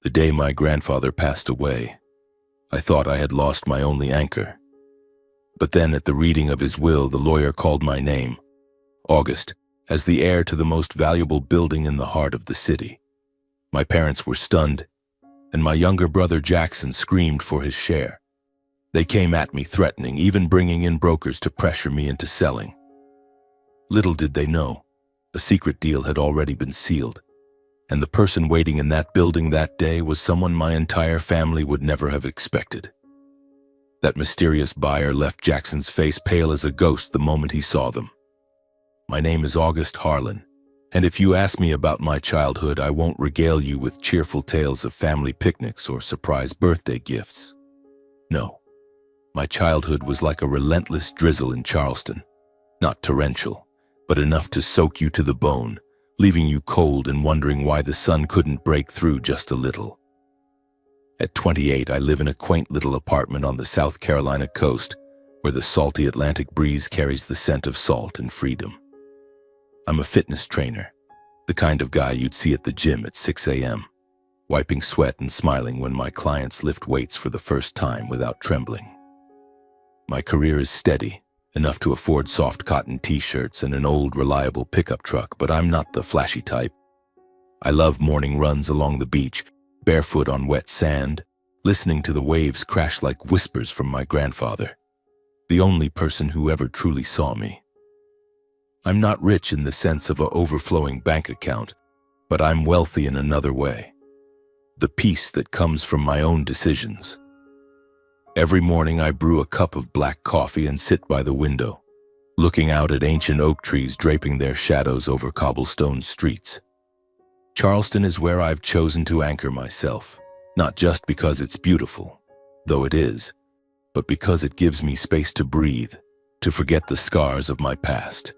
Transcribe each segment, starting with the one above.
The day my grandfather passed away, I thought I had lost my only anchor. But then at the reading of his will, the lawyer called my name, August, as the heir to the most valuable building in the heart of the city. My parents were stunned, and my younger brother Jackson screamed for his share. They came at me threatening, even bringing in brokers to pressure me into selling. Little did they know, a secret deal had already been sealed, and the person waiting in that building that day was someone my entire family would never have expected. That mysterious buyer left Jackson's face pale as a ghost the moment he saw them. My name is August Harlan, and if you ask me about my childhood, I won't regale you with cheerful tales of family picnics or surprise birthday gifts. No, my childhood was like a relentless drizzle in Charleston, not torrential, but enough to soak you to the bone, leaving you cold and wondering why the sun couldn't break through just a little. At 28, I live in a quaint little apartment on the South Carolina coast, where the salty Atlantic breeze carries the scent of salt and freedom. I'm a fitness trainer, the kind of guy you'd see at the gym at 6 a.m., wiping sweat and smiling when my clients lift weights for the first time without trembling. My career is steady, enough to afford soft cotton t-shirts and an old, reliable pickup truck, but I'm not the flashy type. I love morning runs along the beach, barefoot on wet sand, listening to the waves crash like whispers from my grandfather, the only person who ever truly saw me. I'm not rich in the sense of an overflowing bank account, but I'm wealthy in another way. The peace that comes from my own decisions. Every morning I brew a cup of black coffee and sit by the window, looking out at ancient oak trees draping their shadows over cobblestone streets. Charleston is where I've chosen to anchor myself, not just because it's beautiful, though it is, but because it gives me space to breathe, to forget the scars of my past.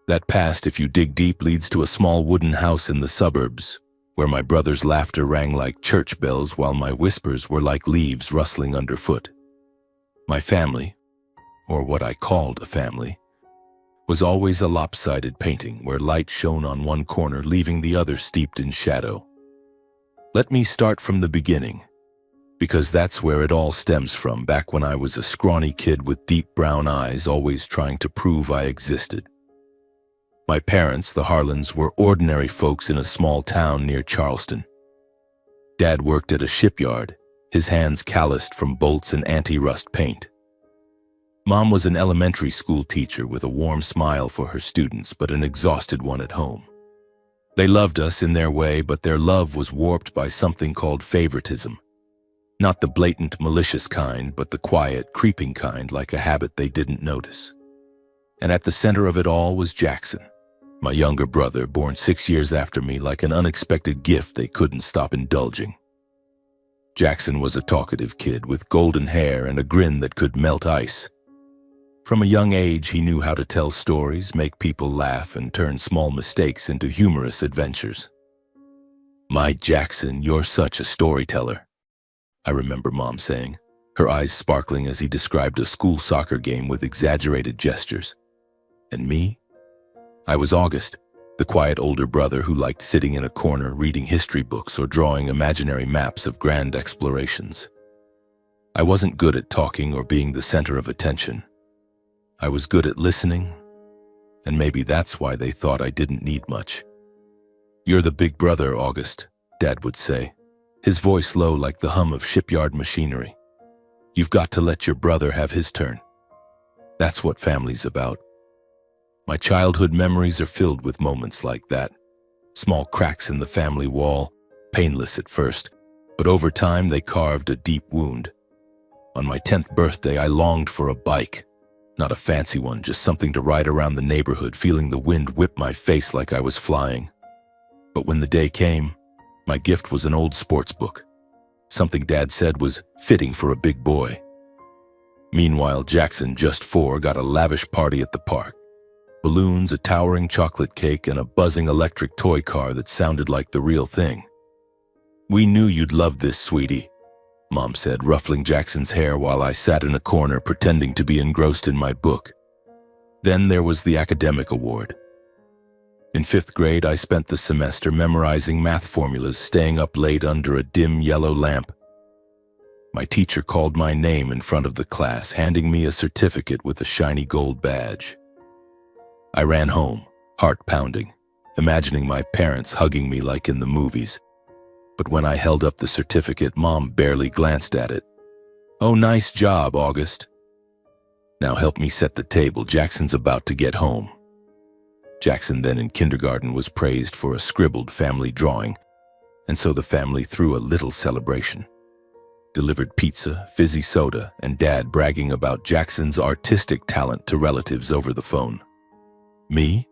That past, if you dig deep, leads to a small wooden house in the suburbs, where my brother's laughter rang like church bells while my whispers were like leaves rustling underfoot. My family, or what I called a family, was always a lopsided painting where light shone on one corner, leaving the other steeped in shadow. Let me start from the beginning, because that's where it all stems from, back when I was a scrawny kid with deep brown eyes, always trying to prove I existed. My parents, the Harlans, were ordinary folks in a small town near Charleston. Dad worked at a shipyard, his hands calloused from bolts and anti-rust paint. Mom was an elementary school teacher with a warm smile for her students, but an exhausted one at home. They loved us in their way, but their love was warped by something called favoritism. Not the blatant, malicious kind, but the quiet, creeping kind, like a habit they didn't notice. And at the center of it all was Jackson, my younger brother, born 6 years after me, like an unexpected gift they couldn't stop indulging. Jackson was a talkative kid with golden hair and a grin that could melt ice. From a young age, he knew how to tell stories, make people laugh, and turn small mistakes into humorous adventures. "My Jackson, you're such a storyteller," I remember Mom saying, her eyes sparkling as he described a school soccer game with exaggerated gestures. And me? I was August, the quiet older brother who liked sitting in a corner reading history books or drawing imaginary maps of grand explorations. I wasn't good at talking or being the center of attention. I was good at listening, and maybe that's why they thought I didn't need much. "You're the big brother, August," Dad would say, his voice low like the hum of shipyard machinery. "You've got to let your brother have his turn. That's what family's about." My childhood memories are filled with moments like that. Small cracks in the family wall, painless at first, but over time they carved a deep wound. On my 10th birthday, I longed for a bike. Not a fancy one, just something to ride around the neighborhood, feeling the wind whip my face like I was flying. But when the day came, my gift was an old sports book, something Dad said was fitting for a big boy. Meanwhile, Jackson, just 4, got a lavish party at the park. Balloons, a towering chocolate cake, and a buzzing electric toy car that sounded like the real thing. "We knew you'd love this, sweetie," Mom said, ruffling Jackson's hair while I sat in a corner pretending to be engrossed in my book. Then there was the academic award. In 5th grade, I spent the semester memorizing math formulas, staying up late under a dim yellow lamp. My teacher called my name in front of the class, handing me a certificate with a shiny gold badge. I ran home, heart pounding, imagining my parents hugging me like in the movies. But when I held up the certificate, Mom barely glanced at it. "Oh, nice job, August." "Now help me set the table. Jackson's about to get home." Jackson, then in kindergarten, was praised for a scribbled family drawing, and so the family threw a little celebration. Delivered pizza, fizzy soda, and Dad bragging about Jackson's artistic talent to relatives over the phone. Me?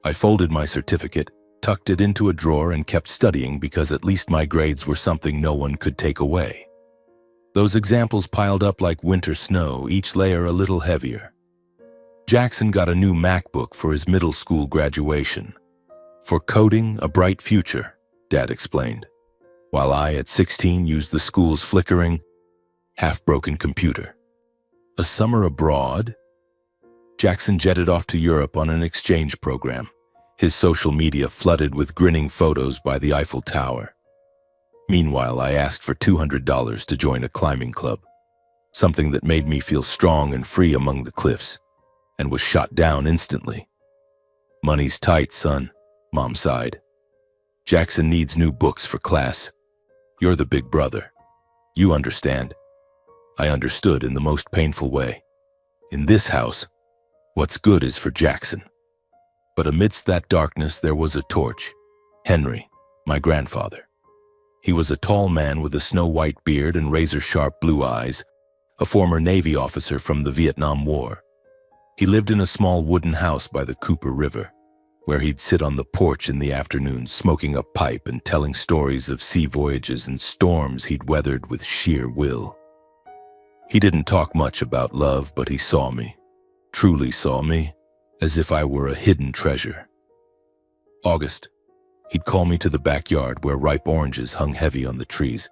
I folded my certificate, tucked it into a drawer, and kept studying because at least my grades were something no one could take away. Those examples piled up like winter snow, each layer a little heavier. Jackson got a new MacBook for his middle school graduation. "For coding, a bright future," Dad explained, while I, at 16, used the school's flickering, half-broken computer. A summer abroad? Jackson jetted off to Europe on an exchange program, his social media flooded with grinning photos by the Eiffel Tower. Meanwhile, I asked for $200 to join a climbing club, something that made me feel strong and free among the cliffs, and was shot down instantly. "Money's tight, son," Mom sighed. "Jackson needs new books for class. You're the big brother. You understand." I understood in the most painful way. In this house, what's good is for Jackson. But amidst that darkness, there was a torch. Henry, my grandfather. He was a tall man with a snow-white beard and razor-sharp blue eyes, a former Navy officer from the Vietnam War. He lived in a small wooden house by the Cooper River, where he'd sit on the porch in the afternoons, smoking a pipe and telling stories of sea voyages and storms he'd weathered with sheer will. He didn't talk much about love, but he saw me, truly saw me, as if I were a hidden treasure. "August," he'd call me to the backyard where ripe oranges hung heavy on the trees.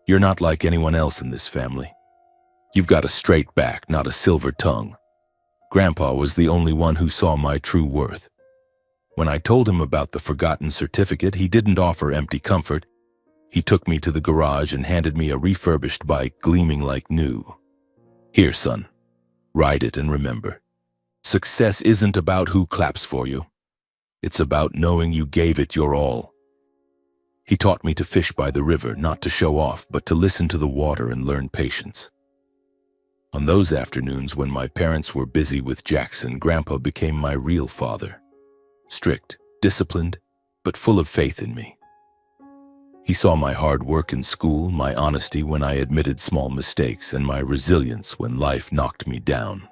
"You're not like anyone else in this family. You've got a straight back, not a silver tongue." Grandpa was the only one who saw my true worth. When I told him about the forgotten certificate, he didn't offer empty comfort. He took me to the garage and handed me a refurbished bike gleaming like new. "Here, son, ride it and remember, success isn't about who claps for you. It's about knowing you gave it your all." He taught me to fish by the river, not to show off, but to listen to the water and learn patience. On those afternoons when my parents were busy with Jackson, Grandpa became my real father. Strict, disciplined, but full of faith in me. He saw my hard work in school, my honesty when I admitted small mistakes, and my resilience when life knocked me down.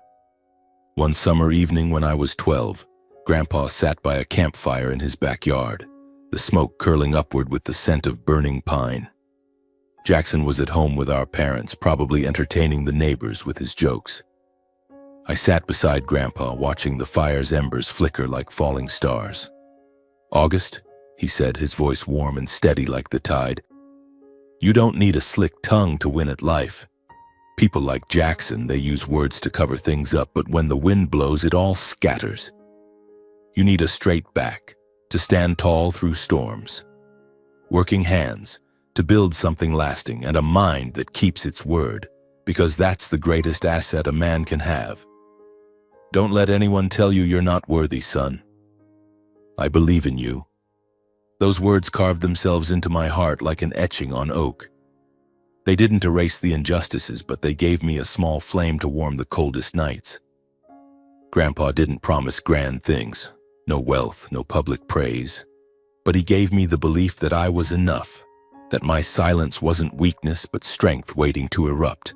One summer evening when I was 12, Grandpa sat by a campfire in his backyard, the smoke curling upward with the scent of burning pine. Jackson was at home with our parents, probably entertaining the neighbors with his jokes. I sat beside Grandpa, watching the fire's embers flicker like falling stars. "August," he said, his voice warm and steady like the tide, "you don't need a slick tongue to win at life. People like Jackson, they use words to cover things up, but when the wind blows, it all scatters. You need a straight back, to stand tall through storms. Working hands, to build something lasting, and a mind that keeps its word, because that's the greatest asset a man can have. Don't let anyone tell you you're not worthy, son. I believe in you." Those words carved themselves into my heart like an etching on oak. They didn't erase the injustices, but they gave me a small flame to warm the coldest nights. Grandpa didn't promise grand things, no wealth, no public praise, but he gave me the belief that I was enough, that my silence wasn't weakness but strength waiting to erupt.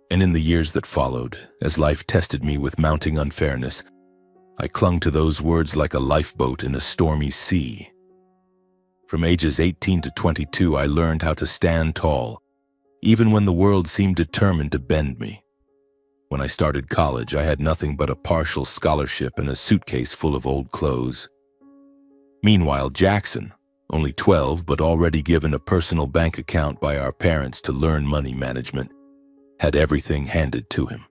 And in the years that followed, as life tested me with mounting unfairness, I clung to those words like a lifeboat in a stormy sea. From ages 18 to 22, I learned how to stand tall, even when the world seemed determined to bend me. When I started college, I had nothing but a partial scholarship and a suitcase full of old clothes. Meanwhile, Jackson, only 12 but already given a personal bank account by our parents to learn money management, had everything handed to him.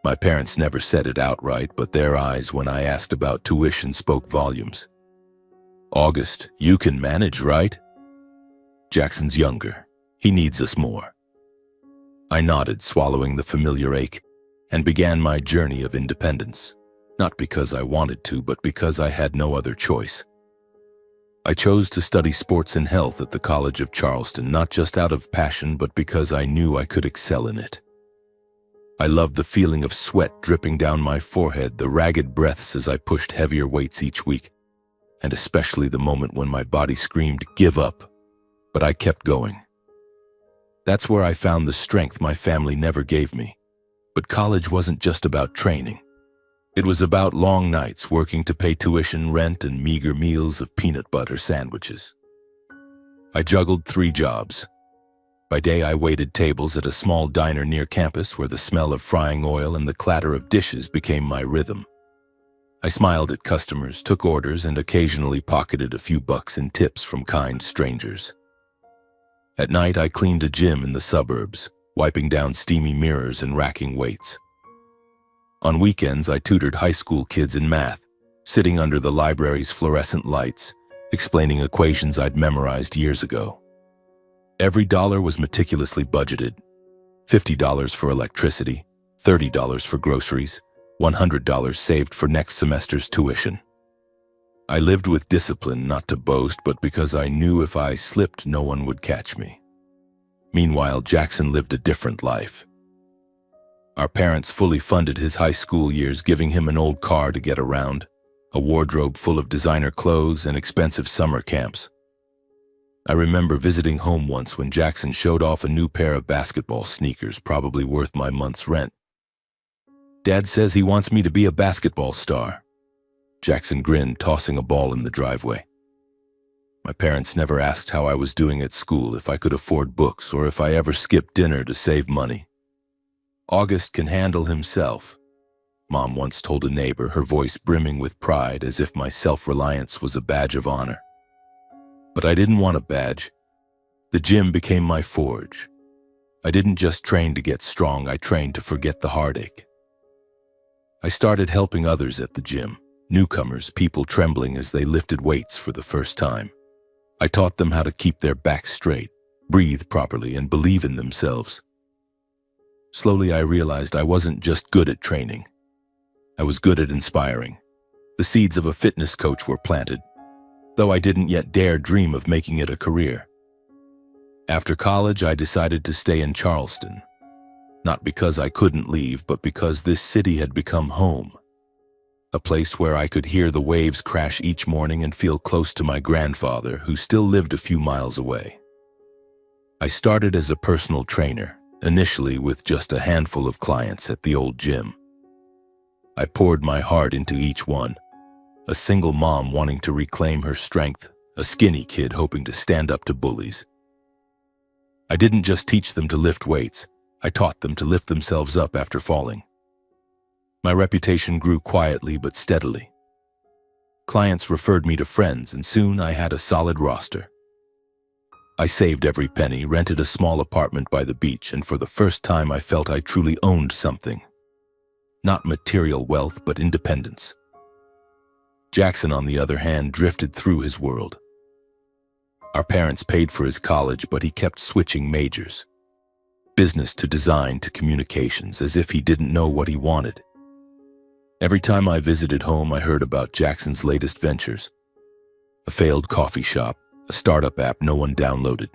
My parents never said it outright, but their eyes when I asked about tuition spoke volumes. August, you can manage, right? Jackson's younger. He needs us more. I nodded, swallowing the familiar ache, and began my journey of independence. Not because I wanted to, but because I had no other choice. I chose to study sports and health at the College of Charleston, not just out of passion, but because I knew I could excel in it. I loved the feeling of sweat dripping down my forehead, the ragged breaths as I pushed heavier weights each week, and especially the moment when my body screamed, "Give up," but I kept going. That's where I found the strength my family never gave me. But college wasn't just about training. It was about long nights working to pay tuition, rent, and meager meals of peanut butter sandwiches. I juggled 3 jobs. By day, I waited tables at a small diner near campus where the smell of frying oil and the clatter of dishes became my rhythm. I smiled at customers, took orders, and occasionally pocketed a few bucks in tips from kind strangers. At night, I cleaned a gym in the suburbs, wiping down steamy mirrors and racking weights. On weekends, I tutored high school kids in math, sitting under the library's fluorescent lights, explaining equations I'd memorized years ago. Every dollar was meticulously budgeted: $50 for electricity, $30 for groceries, $100 saved for next semester's tuition. I lived with discipline, not to boast, but because I knew if I slipped, no one would catch me. Meanwhile, Jackson lived a different life. Our parents fully funded his high school years, giving him an old car to get around, a wardrobe full of designer clothes, and expensive summer camps. I remember visiting home once when Jackson showed off a new pair of basketball sneakers, probably worth my month's rent. "Dad says he wants me to be a basketball star." Jackson grinned, tossing a ball in the driveway. My parents never asked how I was doing at school, if I could afford books, or if I ever skipped dinner to save money. "August can handle himself," Mom once told a neighbor, her voice brimming with pride, as if my self-reliance was a badge of honor. But I didn't want a badge. The gym became my forge. I didn't just train to get strong, I trained to forget the heartache. I started helping others at the gym, newcomers, people trembling as they lifted weights for the first time. I taught them how to keep their backs straight, breathe properly, and believe in themselves. Slowly, I realized I wasn't just good at training. I was good at inspiring. The seeds of a fitness coach were planted, though I didn't yet dare dream of making it a career. After college, I decided to stay in Charleston. Not because I couldn't leave, but because this city had become home. A place where I could hear the waves crash each morning and feel close to my grandfather, who still lived a few miles away. I started as a personal trainer, initially with just a handful of clients at the old gym. I poured my heart into each one, a single mom wanting to reclaim her strength, a skinny kid hoping to stand up to bullies. I didn't just teach them to lift weights, I taught them to lift themselves up after falling. My reputation grew quietly but steadily. Clients referred me to friends, and soon I had a solid roster. I saved every penny, rented a small apartment by the beach, and for the first time I felt I truly owned something. Not material wealth, but independence. Jackson, on the other hand, drifted through his world. Our parents paid for his college, but he kept switching majors. Business to design to communications, as if he didn't know what he wanted. Every time I visited home, I heard about Jackson's latest ventures. A failed coffee shop, a startup app no one downloaded.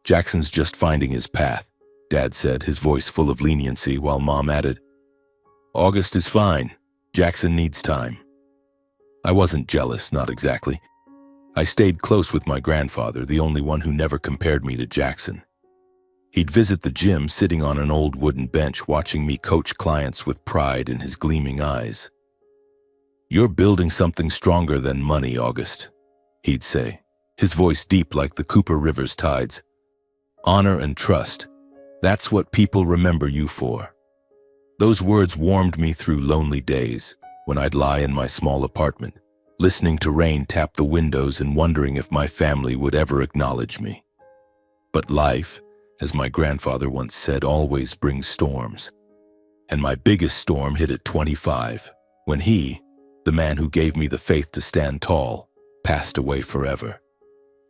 "Jackson's just finding his path," Dad said, his voice full of leniency, while Mom added, "August is fine. Jackson needs time." I wasn't jealous, not exactly. I stayed close with my grandfather, the only one who never compared me to Jackson. He'd visit the gym sitting on an old wooden bench, watching me coach clients with pride in his gleaming eyes. "You're building something stronger than money, August," he'd say, his voice deep like the Cooper River's tides. "Honor and trust, that's what people remember you for." Those words warmed me through lonely days, when I'd lie in my small apartment, listening to rain tap the windows and wondering if my family would ever acknowledge me. But life, as my grandfather once said, always brings storms. And my biggest storm hit at 25, when he, the man who gave me the faith to stand tall, passed away forever.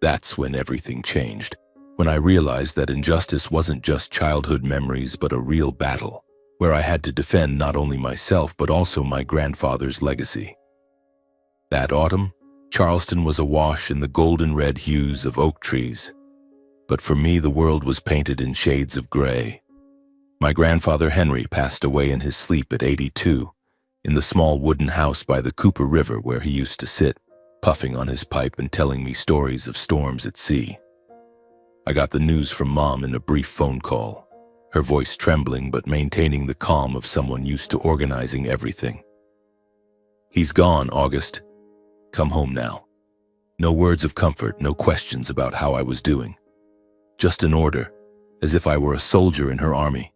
That's when everything changed, when I realized that injustice wasn't just childhood memories but a real battle, where I had to defend not only myself but also my grandfather's legacy. That autumn, Charleston was awash in the golden red hues of oak trees, but for me the world was painted in shades of gray. My grandfather Henry passed away in his sleep at 82, in the small wooden house by the Cooper River where he used to sit, puffing on his pipe and telling me stories of storms at sea. I got the news from Mom in a brief phone call, her voice trembling but maintaining the calm of someone used to organizing everything. "He's gone, August. Come home now." No words of comfort, no questions about how I was doing. Just an order, as if I were a soldier in her army.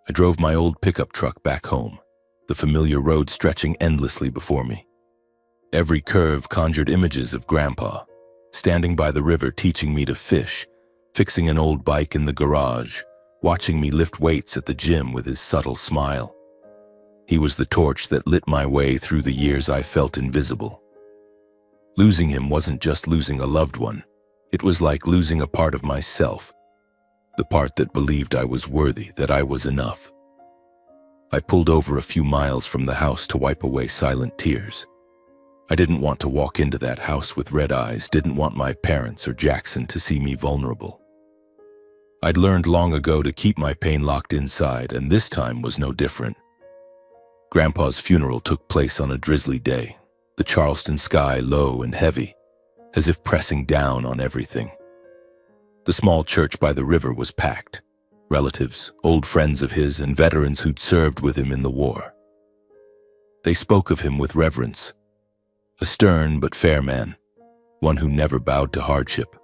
I drove my old pickup truck back home, the familiar road stretching endlessly before me. Every curve conjured images of Grandpa, standing by the river teaching me to fish, fixing an old bike in the garage, watching me lift weights at the gym with his subtle smile. He was the torch that lit my way through the years I felt invisible. Losing him wasn't just losing a loved one. It was like losing a part of myself, the part that believed I was worthy, that I was enough. I pulled over a few miles from the house to wipe away silent tears. I didn't want to walk into that house with red eyes, didn't want my parents or Jackson to see me vulnerable. I'd learned long ago to keep my pain locked inside, and this time was no different. Grandpa's funeral took place on a drizzly day, the Charleston sky low and heavy, as if pressing down on everything. The small church by the river was packed. Relatives, old friends of his, and veterans who'd served with him in the war. They spoke of him with reverence. A stern but fair man, one who never bowed to hardship.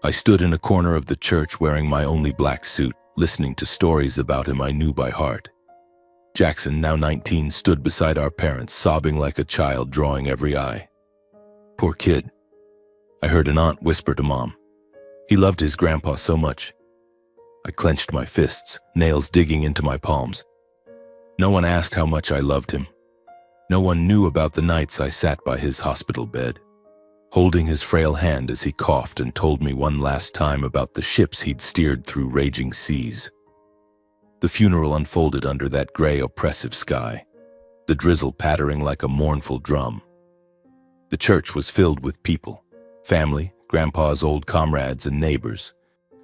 I stood in a corner of the church wearing my only black suit, listening to stories about him I knew by heart. Jackson, now 19, stood beside our parents, sobbing like a child, drawing every eye. "Poor kid," I heard an aunt whisper to Mom. "He loved his grandpa so much." I clenched my fists, nails digging into my palms. No one asked how much I loved him. No one knew about the nights I sat by his hospital bed, holding his frail hand as he coughed and told me one last time about the ships he'd steered through raging seas. The funeral unfolded under that gray, oppressive sky, the drizzle pattering like a mournful drum. The church was filled with people, family, Grandpa's old comrades and neighbors,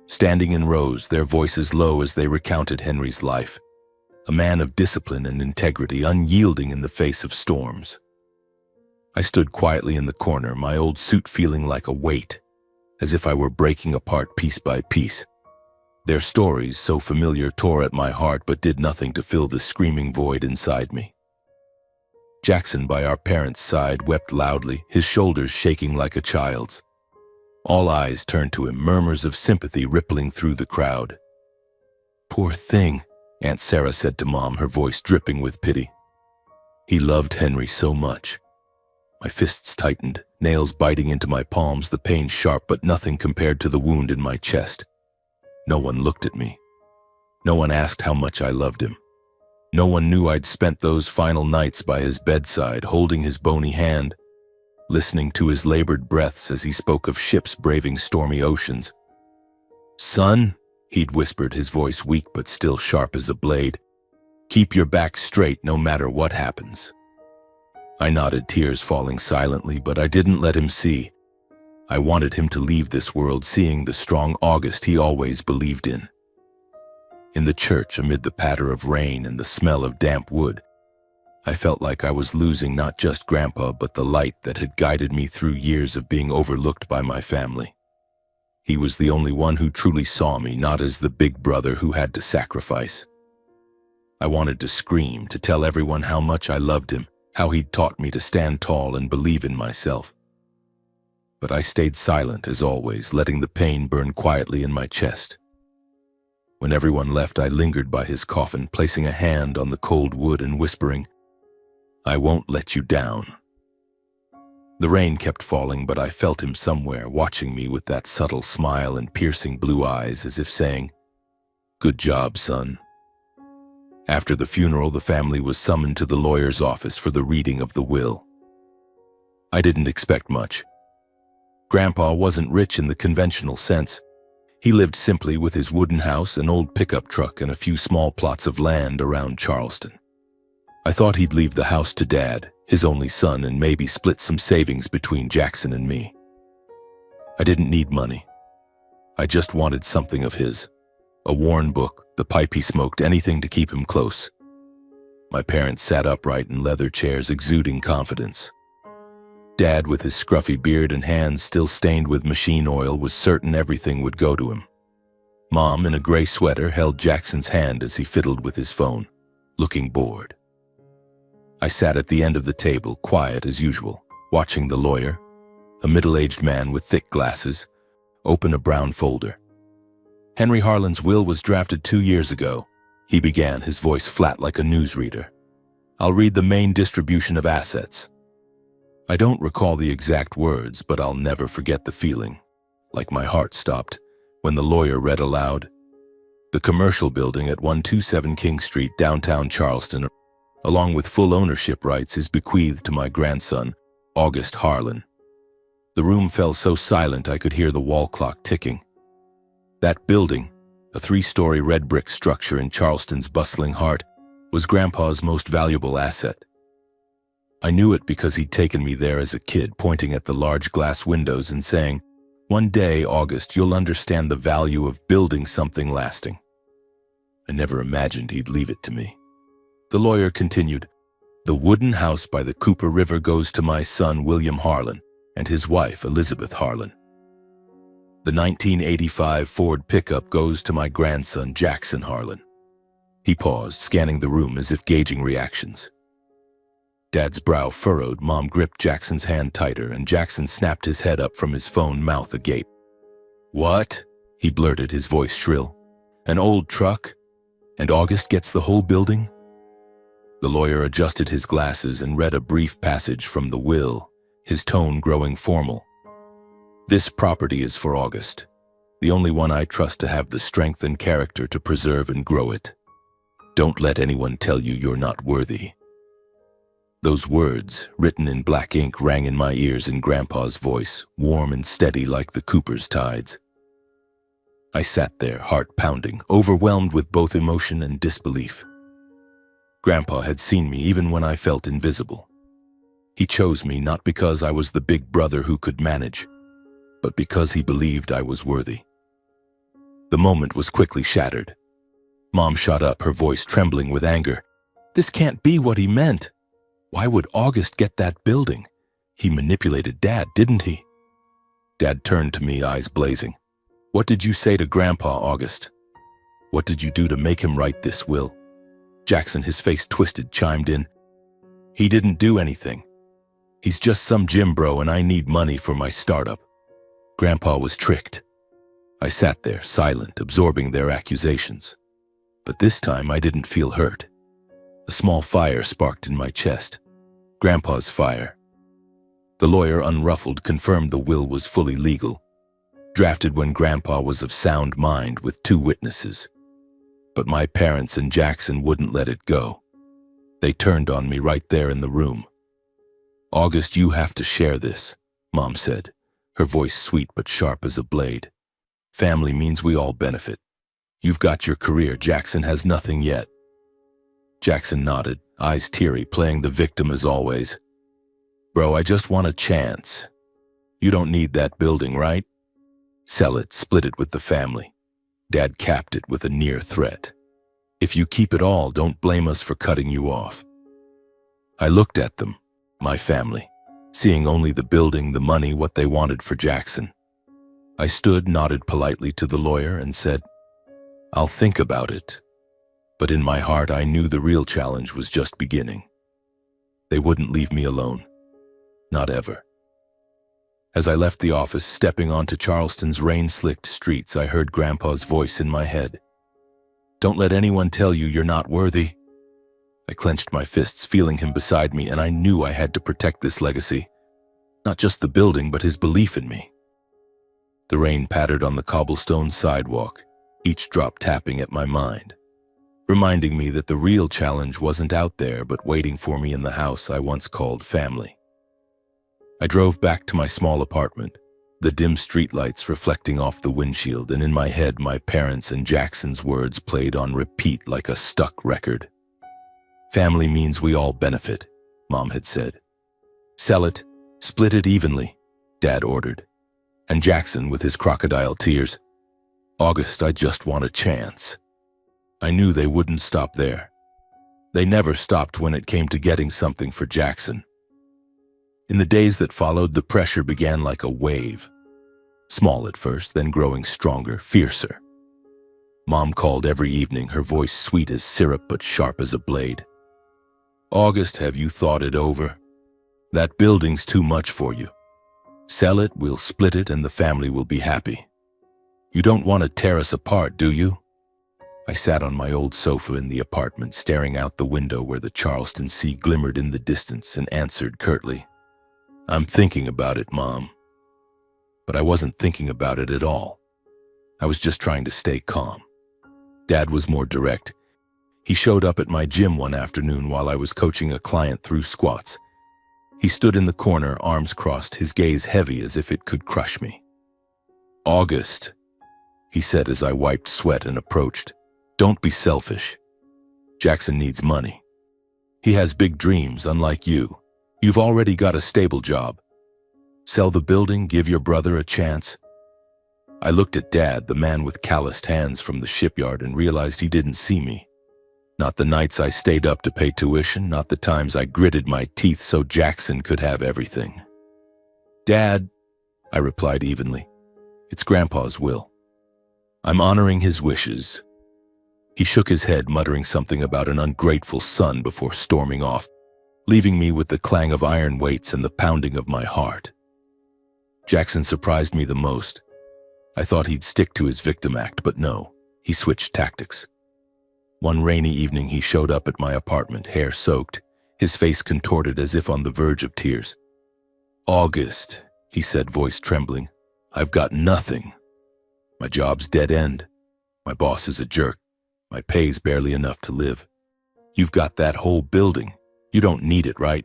standing in rows, their voices low as they recounted Henry's life, a man of discipline and integrity, unyielding in the face of storms. I stood quietly in the corner, my old suit feeling like a weight, as if I were breaking apart piece by piece. Their stories, so familiar, tore at my heart but did nothing to fill the screaming void inside me. Jackson, by our parents' side, wept loudly, his shoulders shaking like a child's. All eyes turned to him, murmurs of sympathy rippling through the crowd. "Poor thing," Aunt Sarah said to Mom, her voice dripping with pity. "He loved Henry so much." My fists tightened, nails biting into my palms, the pain sharp but nothing compared to the wound in my chest. No one looked at me. No one asked how much I loved him. No one knew I'd spent those final nights by his bedside, holding his bony hand, listening to his labored breaths as he spoke of ships braving stormy oceans. "Son," he'd whispered, his voice weak but still sharp as a blade, "keep your back straight no matter what happens." I nodded, tears falling silently, but I didn't let him see. I wanted him to leave this world seeing the strong August he always believed in. In the church, amid the patter of rain and the smell of damp wood, I felt like I was losing not just Grandpa, but the light that had guided me through years of being overlooked by my family. He was the only one who truly saw me, not as the big brother who had to sacrifice. I wanted to scream, to tell everyone how much I loved him, how he'd taught me to stand tall and believe in myself. But I stayed silent, as always, letting the pain burn quietly in my chest. When everyone left, I lingered by his coffin, placing a hand on the cold wood and whispering, "I won't let you down." The rain kept falling, but I felt him somewhere, watching me with that subtle smile and piercing blue eyes, as if saying, "Good job, son." After the funeral, the family was summoned to the lawyer's office for the reading of the will. I didn't expect much. Grandpa wasn't rich in the conventional sense. He lived simply with his wooden house, an old pickup truck, and a few small plots of land around Charleston. I thought he'd leave the house to Dad, his only son, and maybe split some savings between Jackson and me. I didn't need money. I just wanted something of his. A worn book, the pipe he smoked, anything to keep him close. My parents sat upright in leather chairs, exuding confidence. Dad, with his scruffy beard and hands still stained with machine oil, was certain everything would go to him. Mom, in a gray sweater, held Jackson's hand as he fiddled with his phone, looking bored. I sat at the end of the table, quiet as usual, watching the lawyer, a middle-aged man with thick glasses, open a brown folder. Henry Harlan's will was drafted 2 years ago, he began, his voice flat like a newsreader. I'll read the main distribution of assets. I don't recall the exact words, but I'll never forget the feeling, like my heart stopped, when the lawyer read aloud. The commercial building at 127 King Street, downtown Charleston, along with full ownership rights, is bequeathed to my grandson, August Harlan. The room fell so silent I could hear the wall clock ticking. That building, a 3-story red brick structure in Charleston's bustling heart, was Grandpa's most valuable asset. I knew it because he'd taken me there as a kid, pointing at the large glass windows and saying, "One day, August, you'll understand the value of building something lasting." I never imagined he'd leave it to me. The lawyer continued, "The wooden house by the Cooper River goes to my son, William Harlan, and his wife, Elizabeth Harlan. The 1985 Ford pickup goes to my grandson, Jackson Harlan." He paused, scanning the room as if gauging reactions. Dad's brow furrowed, Mom gripped Jackson's hand tighter, and Jackson snapped his head up from his phone, mouth agape. "What?" he blurted, his voice shrill. "An old truck? And August gets the whole building?" The lawyer adjusted his glasses and read a brief passage from the will, his tone growing formal. "This property is for August, the only one I trust to have the strength and character to preserve and grow it. Don't let anyone tell you you're not worthy." Those words, written in black ink, rang in my ears in Grandpa's voice, warm and steady like the Cooper's tides. I sat there, heart pounding, overwhelmed with both emotion and disbelief. Grandpa had seen me even when I felt invisible. He chose me not because I was the big brother who could manage, but because he believed I was worthy. The moment was quickly shattered. Mom shot up, her voice trembling with anger. "This can't be what he meant. Why would August get that building? He manipulated Dad, didn't he?" Dad turned to me, eyes blazing. "What did you say to Grandpa, August? What did you do to make him write this will?" Jackson, his face twisted, chimed in. "He didn't do anything. He's just some gym bro, and I need money for my startup." Grandpa was tricked. I sat there, silent, absorbing their accusations. But this time I didn't feel hurt. A small fire sparked in my chest. Grandpa's fire. The lawyer, unruffled, confirmed the will was fully legal, drafted when Grandpa was of sound mind with 2 witnesses. But my parents and Jackson wouldn't let it go. They turned on me right there in the room. "August, you have to share this," Mom said, her voice sweet but sharp as a blade. "Family means we all benefit. You've got your career, Jackson has nothing yet." Jackson nodded, eyes teary, playing the victim as always. "Bro, I just want a chance. You don't need that building, right? Sell it, split it with the family." Dad capped it with a near threat. "If you keep it all, don't blame us for cutting you off." I looked at them, my family, seeing only the building, the money, what they wanted for Jackson. I stood, nodded politely to the lawyer, and said, "I'll think about it." But in my heart, I knew the real challenge was just beginning. They wouldn't leave me alone. Not ever. As I left the office, stepping onto Charleston's rain-slicked streets, I heard Grandpa's voice in my head. "Don't let anyone tell you you're not worthy." I clenched my fists, feeling him beside me, and I knew I had to protect this legacy. Not just the building, but his belief in me. The rain pattered on the cobblestone sidewalk, each drop tapping at my mind. reminding me that the real challenge wasn't out there but waiting for me in the house I once called family. I drove back to my small apartment, the dim streetlights reflecting off the windshield, and in my head my parents' and Jackson's words played on repeat like a stuck record. Family means we all benefit, Mom had said. Sell it, split it evenly, Dad ordered. And Jackson with his crocodile tears. August, I just want a chance. I knew they wouldn't stop there. They never stopped when it came to getting something for Jackson. In the days that followed, the pressure began like a wave. Small at first, then growing stronger, fiercer. Mom called every evening, her voice sweet as syrup but sharp as a blade. August, have you thought it over? That building's too much for you. Sell it, we'll split it, and the family will be happy. You don't want to tear us apart, do you? I sat on my old sofa in the apartment, staring out the window where the Charleston Sea glimmered in the distance, and answered curtly, I'm thinking about it, Mom. But I wasn't thinking about it at all. I was just trying to stay calm. Dad was more direct. He showed up at my gym one afternoon while I was coaching a client through squats. He stood in the corner, arms crossed, his gaze heavy as if it could crush me. August, he said as I wiped sweat and approached. Don't be selfish. Jackson needs money. He has big dreams, unlike you. You've already got a stable job. Sell the building, give your brother a chance. I looked at Dad, the man with calloused hands from the shipyard, and realized he didn't see me. Not the nights I stayed up to pay tuition, not the times I gritted my teeth so Jackson could have everything. Dad, I replied evenly, it's Grandpa's will. I'm honoring his wishes. He shook his head, muttering something about an ungrateful son before storming off, leaving me with the clang of iron weights and the pounding of my heart. Jackson surprised me the most. I thought he'd stick to his victim act, but no, he switched tactics. One rainy evening he showed up at my apartment, hair soaked, his face contorted as if on the verge of tears. August, he said, voice trembling, I've got nothing. My job's dead end. My boss is a jerk. My pay's barely enough to live. You've got that whole building. You don't need it, right?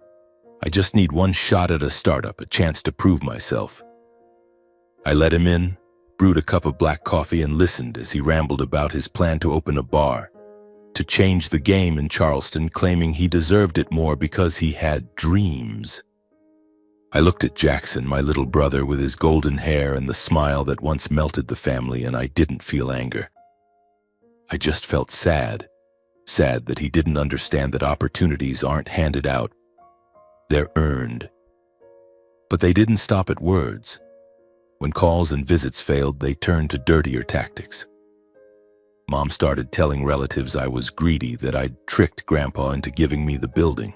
I just need one shot at a startup, a chance to prove myself. I let him in, brewed a cup of black coffee, and listened as he rambled about his plan to open a bar, to change the game in Charleston, claiming he deserved it more because he had dreams. I looked at Jackson, my little brother, with his golden hair and the smile that once melted the family, and I didn't feel anger. I just felt sad that he didn't understand that opportunities aren't handed out. They're earned. But they didn't stop at words. When calls and visits failed, they turned to dirtier tactics. Mom started telling relatives I was greedy, that I'd tricked Grandpa into giving me the building.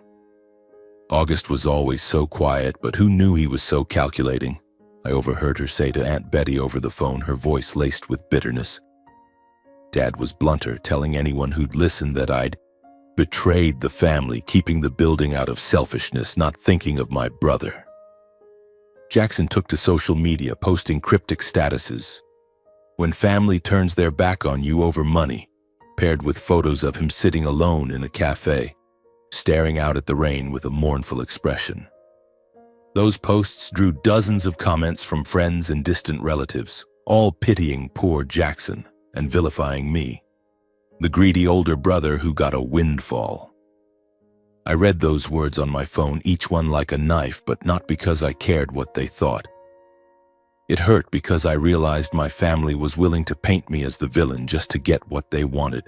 August was always so quiet, but who knew he was so calculating? I overheard her say to Aunt Betty over the phone, her voice laced with bitterness. Dad was blunter, telling anyone who'd listen that I'd betrayed the family, keeping the building out of selfishness, not thinking of my brother. Jackson took to social media, posting cryptic statuses. When family turns their back on you over money, paired with photos of him sitting alone in a cafe, staring out at the rain with a mournful expression. Those posts drew dozens of comments from friends and distant relatives, all pitying poor Jackson and vilifying me, the greedy older brother who got a windfall. I read those words on my phone, each one like a knife, but not because I cared what they thought. It hurt because I realized my family was willing to paint me as the villain just to get what they wanted.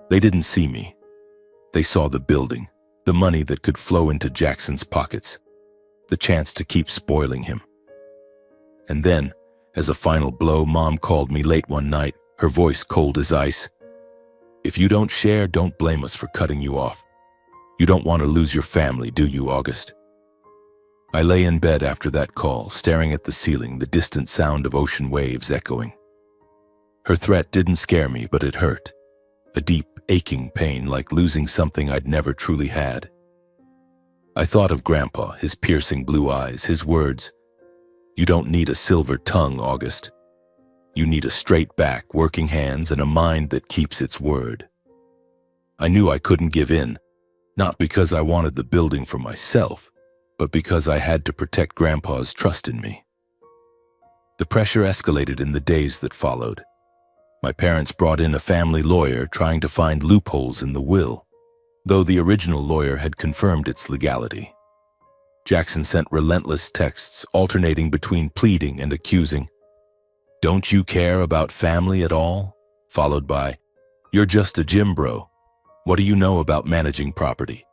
They didn't see me. They saw the building, the money that could flow into Jackson's pockets, the chance to keep spoiling him. And then, as a final blow, Mom called me late one night, her voice cold as ice. If you don't share, don't blame us for cutting you off. You don't want to lose your family, do you, August? I lay in bed after that call, staring at the ceiling, the distant sound of ocean waves echoing. Her threat didn't scare me, but it hurt. A deep, aching pain, like losing something I'd never truly had. I thought of Grandpa, his piercing blue eyes, his words. You don't need a silver tongue, August. You need a straight back, working hands, and a mind that keeps its word. I knew I couldn't give in, not because I wanted the building for myself, but because I had to protect Grandpa's trust in me. The pressure escalated in the days that followed. My parents brought in a family lawyer trying to find loopholes in the will, though the original lawyer had confirmed its legality. Jackson sent relentless texts alternating between pleading and accusing. "Don't you care about family at all?" Followed by, "You're just a gym bro. What do you know about managing property?"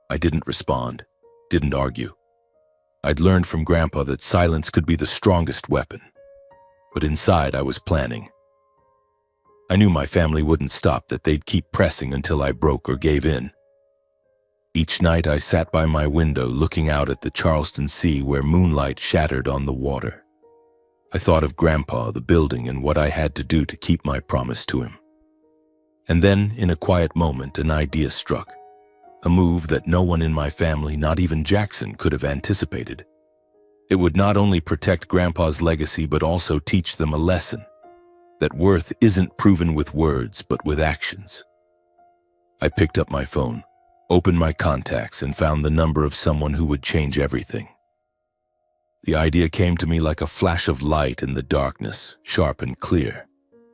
I didn't respond, didn't argue. I'd learned from Grandpa that silence could be the strongest weapon. But inside I was planning. I knew my family wouldn't stop, that they'd keep pressing until I broke or gave in. Each night I sat by my window looking out at the Charleston Sea where moonlight shattered on the water. I thought of Grandpa, the building, and what I had to do to keep my promise to him. And then, in a quiet moment, an idea struck. A move that no one in my family, not even Jackson, could have anticipated. It would not only protect Grandpa's legacy but also teach them a lesson. That worth isn't proven with words but with actions. I picked up my phone, opened my contacts, and found the number of someone who would change everything. The idea came to me like a flash of light in the darkness, sharp and clear,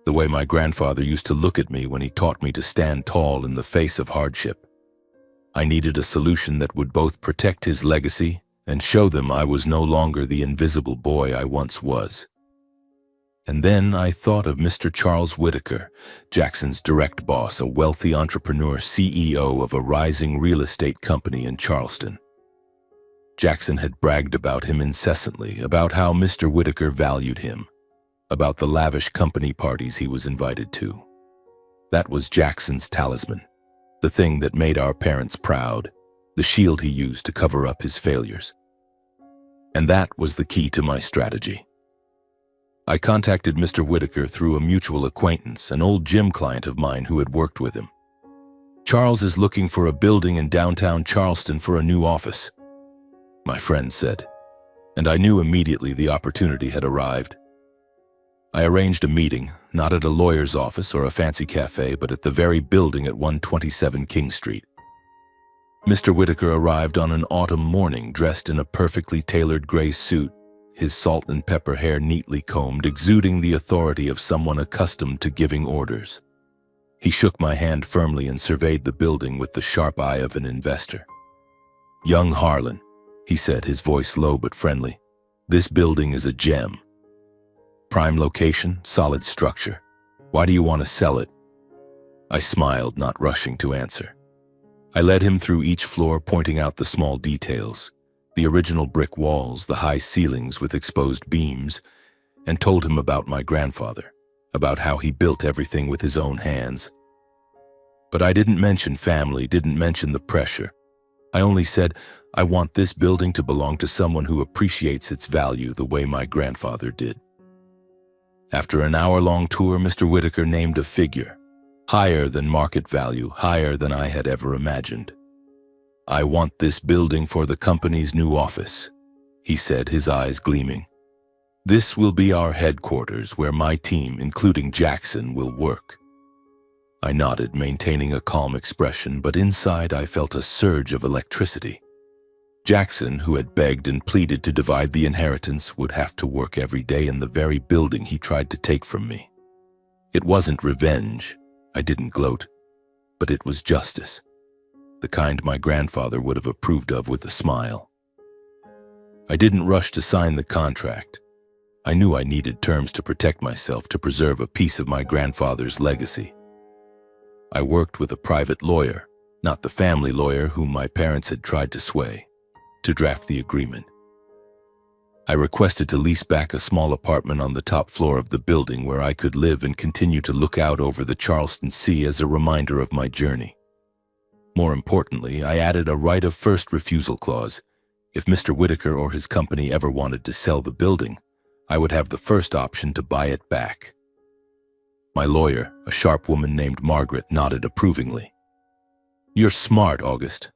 the way my grandfather used to look at me when he taught me to stand tall in the face of hardship. I needed a solution that would both protect his legacy and show them I was no longer the invisible boy I once was. And then I thought of Mr. Charles Whitaker, Jackson's direct boss, a wealthy entrepreneur, CEO of a rising real estate company in Charleston. Jackson had bragged about him incessantly, about how Mr. Whitaker valued him, about the lavish company parties he was invited to. That was Jackson's talisman, the thing that made our parents proud, the shield he used to cover up his failures. And that was the key to my strategy. I contacted Mr. Whitaker through a mutual acquaintance, an old gym client of mine who had worked with him. "Charles is looking for a building in downtown Charleston for a new office," my friend said, and I knew immediately the opportunity had arrived. I arranged a meeting, not at a lawyer's office or a fancy cafe, but at the very building at 127 King Street. Mr. Whitaker arrived on an autumn morning dressed in a perfectly tailored gray suit, his salt and pepper hair neatly combed, exuding the authority of someone accustomed to giving orders. He shook my hand firmly and surveyed the building with the sharp eye of an investor. "Young Harlan," he said, his voice low but friendly, "this building is a gem. Prime location, solid structure. Why do you want to sell it?" I smiled, not rushing to answer. I led him through each floor, pointing out the small details, the original brick walls, the high ceilings with exposed beams, and told him about my grandfather, about how he built everything with his own hands. But I didn't mention family, didn't mention the pressure. I only said, I want this building to belong to someone who appreciates its value the way my grandfather did. After an hour-long tour, Mr. Whitaker named a figure, higher than market value, higher than I had ever imagined. "I want this building for the company's new office," he said, his eyes gleaming. "This will be our headquarters where my team, including Jackson, will work." I nodded, maintaining a calm expression, but inside I felt a surge of electricity. Jackson, who had begged and pleaded to divide the inheritance, would have to work every day in the very building he tried to take from me. It wasn't revenge, I didn't gloat, but it was justice, the kind my grandfather would have approved of with a smile. I didn't rush to sign the contract. I knew I needed terms to protect myself, to preserve a piece of my grandfather's legacy. I worked with a private lawyer, not the family lawyer whom my parents had tried to sway, to draft the agreement. I requested to lease back a small apartment on the top floor of the building where I could live and continue to look out over the Charleston Sea as a reminder of my journey. More importantly, I added a right of first refusal clause. If Mr. Whitaker or his company ever wanted to sell the building, I would have the first option to buy it back. My lawyer, a sharp woman named Margaret, nodded approvingly. "You're smart, August.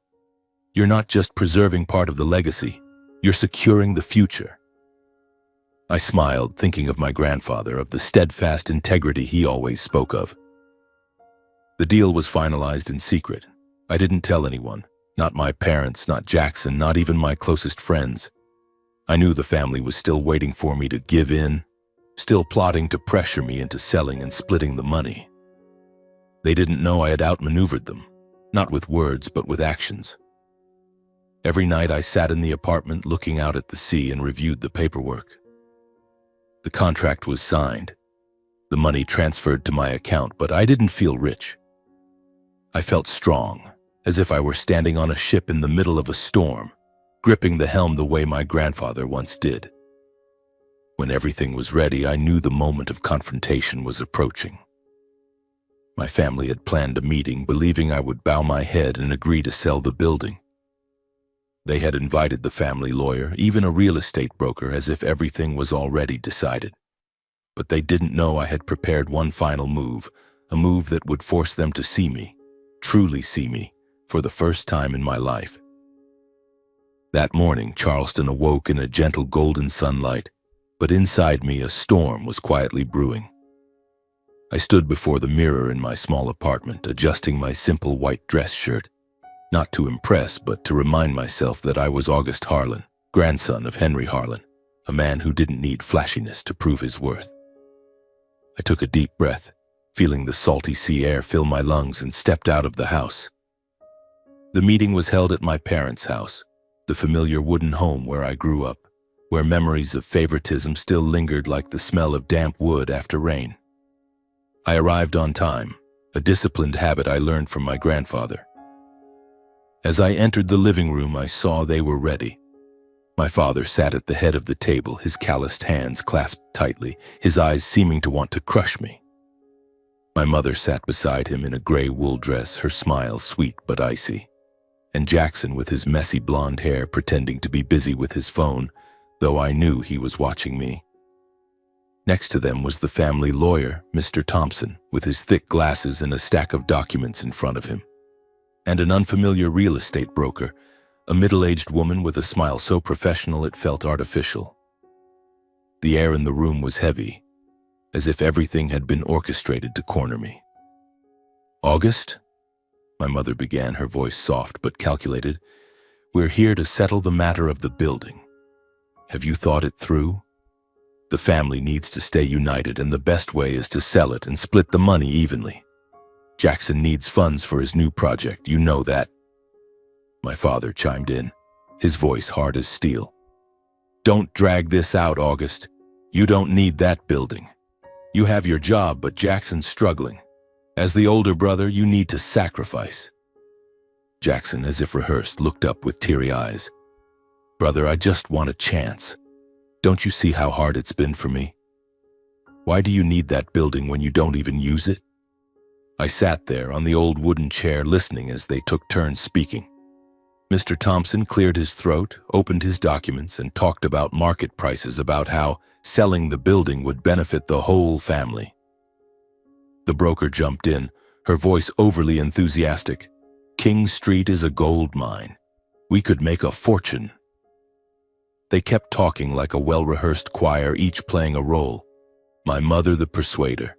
You're not just preserving part of the legacy, you're securing the future." I smiled, thinking of my grandfather, of the steadfast integrity he always spoke of. The deal was finalized in secret. I didn't tell anyone, not my parents, not Jackson, not even my closest friends. I knew the family was still waiting for me to give in, still plotting to pressure me into selling and splitting the money. They didn't know I had outmaneuvered them, not with words but with actions. Every night I sat in the apartment looking out at the sea and reviewed the paperwork. The contract was signed, the money transferred to my account, but I didn't feel rich. I felt strong, as if I were standing on a ship in the middle of a storm, gripping the helm the way my grandfather once did. When everything was ready, I knew the moment of confrontation was approaching. My family had planned a meeting, believing I would bow my head and agree to sell the building. They had invited the family lawyer, even a real estate broker, as if everything was already decided. But they didn't know I had prepared one final move, a move that would force them to see me, truly see me, for the first time in my life. That morning, Charleston awoke in a gentle golden sunlight, but inside me a storm was quietly brewing. I stood before the mirror in my small apartment, adjusting my simple white dress shirt, not to impress, but to remind myself that I was August Harlan, grandson of Henry Harlan, a man who didn't need flashiness to prove his worth. I took a deep breath, feeling the salty sea air fill my lungs, and stepped out of the house. The meeting was held at my parents' house, the familiar wooden home where I grew up, where memories of favoritism still lingered like the smell of damp wood after rain. I arrived on time, a disciplined habit I learned from my grandfather. As I entered the living room, I saw they were ready. My father sat at the head of the table, his calloused hands clasped tightly, his eyes seeming to want to crush me. My mother sat beside him in a gray wool dress, her smile sweet but icy. And Jackson, with his messy blonde hair, pretending to be busy with his phone, though I knew he was watching me. Next to them was the family lawyer, Mr. Thompson, with his thick glasses and a stack of documents in front of him, and an unfamiliar real estate broker, a middle-aged woman with a smile so professional it felt artificial. The air in the room was heavy, as if everything had been orchestrated to corner me. "August?" My mother began, her voice soft but calculated. "We're here to settle the matter of the building. Have you thought it through? The family needs to stay united, and the best way is to sell it and split the money evenly. Jackson needs funds for his new project, you know that." My father chimed in, his voice hard as steel. "Don't drag this out, August. You don't need that building. You have your job, but Jackson's struggling. As the older brother, you need to sacrifice." Jackson, as if rehearsed, looked up with teary eyes. "Brother, I just want a chance. Don't you see how hard it's been for me? Why do you need that building when you don't even use it?" I sat there on the old wooden chair listening as they took turns speaking. Mr. Thompson cleared his throat, opened his documents, and talked about market prices, about how selling the building would benefit the whole family. The broker jumped in, her voice overly enthusiastic. "King Street is a gold mine. We could make a fortune." They kept talking like a well-rehearsed choir, each playing a role. My mother the persuader,